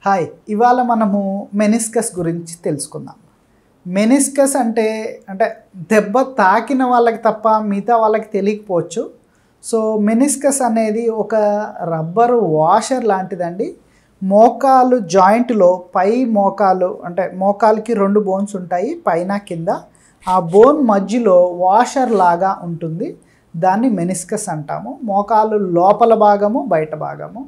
Hi, ఇవాళ మనము meniscus గురించి తెలుసుకుందాం. మెనిస్కస్ అంటే దెబ్బ తాకిన వాళ్ళకి తప్ప మిగతా వాళ్ళకి తెలియకపోవచ్చు. సో మెనిస్కస్ అనేది ఒక రబ్బరు వాషర్ లాంటిదండి. మోకాలు జాయింట్లో పై మోకాలు అంటే మోకాలుకి 2 బోన్స్ ఉంటాయి, పైన కింద. ఆ బోన్ మధ్యలో వాషర్ లాగా ఉంటుంది, దాన్ని మెనిస్కస్ అంటాము. మోకాలు లోపల భాగము, బయట భాగము.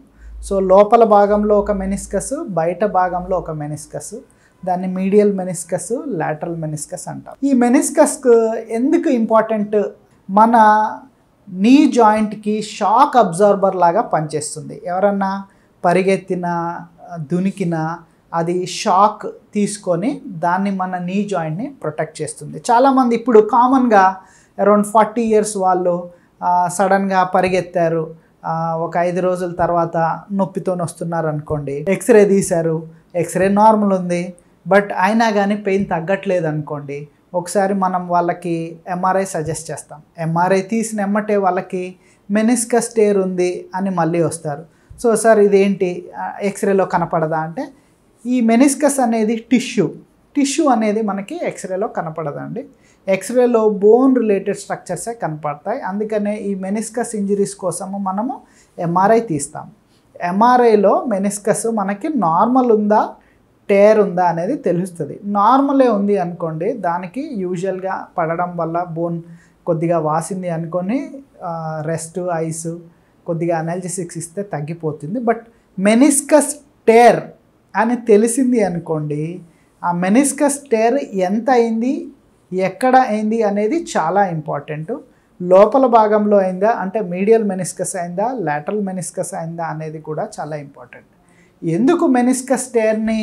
సో లోపల భాగంలో ఒక మెనిస్కస్, బయట భాగంలో ఒక మెనిస్కస్. దాన్ని మీడియల్ మెనిస్కస్, లాటరల్ మెనిస్కస్ అంటాం. ఈ మెనిస్కస్ ఎందుకు ఇంపార్టెంట్? మన నీ జాయింట్కి షాక్ అబ్జార్బర్ లాగా పనిచేస్తుంది. ఎవరన్నా పరిగెత్తినా దునికినా అది షాక్ తీసుకొని దాన్ని మన నీ జాయింట్ని ప్రొటెక్ట్ చేస్తుంది. చాలామంది ఇప్పుడు కామన్గా అరౌండ్ 40 years వాళ్ళు సడన్గా పరిగెత్తారు, ఒక 5 రోజుల తర్వాత నొప్పితో వస్తున్నారు అనుకోండి. ఎక్స్రే తీశారు, ఎక్స్రే నార్మల్ ఉంది, బట్ అయినా కానీ పెయిన్ తగ్గట్లేదు అనుకోండి. ఒకసారి మనం వాళ్ళకి ఎంఆర్ఐ సజెస్ట్ చేస్తాం. ఎంఆర్ఐ తీసిన ఎమ్మటే వాళ్ళకి మెనిస్కస్ టేర్ ఉంది అని మళ్ళీ వస్తారు. సో సార్ ఇదేంటి, ఎక్స్రేలో కనపడదా అంటే, ఈ మెనిస్కస్ అనేది టిష్యూ అనేది మనకి ఎక్స్రేలో కనపడదండి. ఎక్స్రేలో బోన్ రిలేటెడ్ స్ట్రక్చర్సే కనపడతాయి. అందుకనే ఈ మెనిస్కస్ ఇంజరీస్ కోసము మనము ఎంఆర్ఐ తీస్తాం. ఎంఆర్ఐలో మెనిస్కస్ మనకి నార్మల్ ఉందా, టేర్ ఉందా అనేది తెలుస్తుంది. నార్మలే ఉంది అనుకోండి, దానికి యూజువల్గా పడడం వల్ల బోన్ కొద్దిగా వాసింది అనుకొని రెస్ట్, ఐస్, కొద్దిగా అనల్జెసిక్స్ ఇస్తే తగ్గిపోతుంది. బట్ మెనిస్కస్ టేర్ అని తెలిసింది అనుకోండి, ఆ మెనిస్కస్ టేర్ ఎంత అయింది, ఎక్కడ అయింది అనేది చాలా ఇంపార్టెంట్. లోపల భాగంలో అయిందా అంటే మీడియల్ మెనిస్కస్ అయిందా, లాటరల్ మెనిస్కస్ అయిందా అనేది కూడా చాలా ఇంపార్టెంట్. ఎందుకు మెనిస్కస్ టేర్ని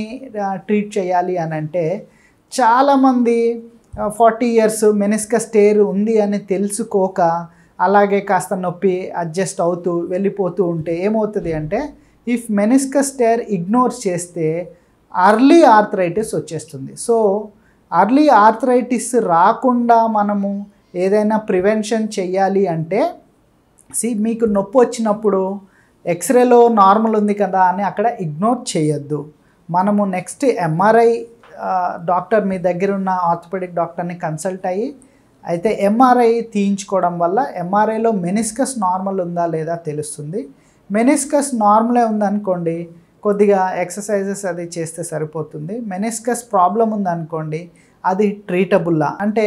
ట్రీట్ చేయాలి అని అంటే, చాలామంది 40 years మెనిస్కస్ టేర్ ఉంది అని తెలుసుకోక అలాగే కాస్త నొప్పి అడ్జస్ట్ అవుతూ వెళ్ళిపోతూ ఉంటే ఏమవుతుంది అంటే, ఇఫ్ మెనిస్కస్ టేర్ ఇగ్నోర్ చేస్తే అర్లీ ఆర్థరైటిస్ వచ్చేస్తుంది. సో అర్లీ ఆర్థరైటిస్ రాకుండా మనము ఏదైనా ప్రివెన్షన్ చెయ్యాలి అంటే, మీకు నొప్పి వచ్చినప్పుడు ఎక్స్రేలో నార్మల్ ఉంది కదా అని అక్కడ ఇగ్నోర్ చేయొద్దు. మనము నెక్స్ట్ ఎంఆర్ఐ డాక్టర్, మీ దగ్గర ఉన్న ఆర్థోపెడిక్ డాక్టర్ని కన్సల్ట్ అయ్యి అయితే ఎంఆర్ఐ తీయించుకోవడం వల్ల ఎంఆర్ఐలో మెనిస్కస్ నార్మల్ ఉందా లేదా తెలుస్తుంది. మెనిస్కస్ నార్మలే ఉందనుకోండి, కొద్దిగా ఎక్సర్సైజెస్ అది చేస్తే సరిపోతుంది. మెనిస్కస్ ప్రాబ్లం ఉందనుకోండి, అది ట్రీటబుల్లా అంటే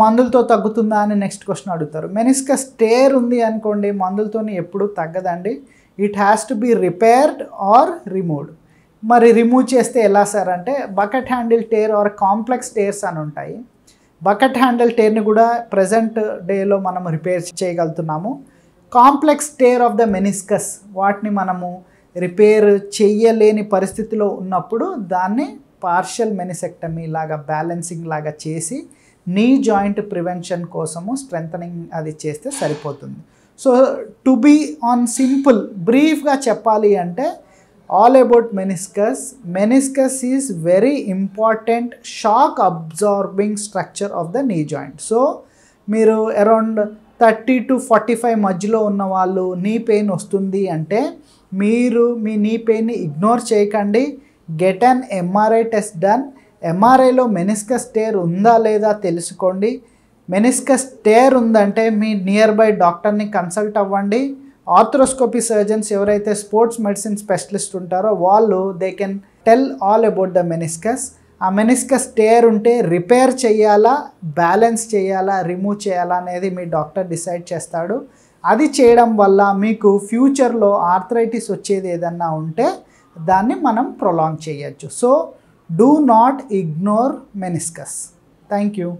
మందులతో తగ్గుతుందా అని నెక్స్ట్ క్వశ్చన్ అడుగుతారు. మెనిస్కస్ టేర్ ఉంది అనుకోండి, మందులతో ఎప్పుడూ తగ్గదండి. It has to be repaired or removed. మరి రిమూవ్ చేస్తే ఎలా సార్ అంటే, bucket handle tear or complex tears అని ఉంటాయి. బకెట్ హ్యాండిల్ టేర్ని కూడా ప్రజెంట్ డేలో మనం రిపేర్ చేయగలుగుతున్నాము. Complex tear of the meniscus, వాటిని మనము రిపేర్ చేయలేని పరిస్థితిలో ఉన్నప్పుడు దాన్ని పార్షియల్ మెనిసెక్టమీ లాగా, బ్యాలెన్సింగ్ లాగా చేసి నీ జాయింట్ ప్రివెన్షన్ కోసము స్ట్రెంథనింగ్ అది చేస్తే సరిపోతుంది. So to be on simple బ్రీఫ్గా చెప్పాలి అంటే, all about meniscus is very important shock absorbing structure of the knee joint. So మీరు అరౌండ్ 30 to 45 మధ్యలో ఉన్న వాళ్ళు నీ పెయిన్ వస్తుంది అంటే, మీరు మీ నీ పెయిన్ని ఇగ్నోర్ చేయకండి. Get an MRI test done. ఎంఆర్ఐలో మెనిస్కస్ టేర్ ఉందా లేదా తెలుసుకోండి. మెనిస్కస్ టేర్ ఉందంటే మీ నియర్ బై డాక్టర్ని కన్సల్ట్ అవ్వండి. ఆర్థ్రోస్కోపీ సర్జన్స్ ఎవరైతే స్పోర్ట్స్ మెడిసిన్ స్పెషలిస్ట్ ఉంటారో వాళ్ళు they can tell all about the meniscus. ఆ మెనిస్కస్ టేర్ ఉంటే రిపేర్ చేయాలా, బ్యాలెన్స్ చేయాలా, రిమూవ్ చేయాలా అనేది మీ డాక్టర్ డిసైడ్ చేస్తాడు. అది చేయడం వల్ల మీకు ఫ్యూచర్లో ఆర్థరైటిస్ వచ్చేది ఏదన్నా ఉంటే దాన్ని మనం ప్రొలాంగ్ చేయొచ్చు. So do not ignore meniscus. Thank you.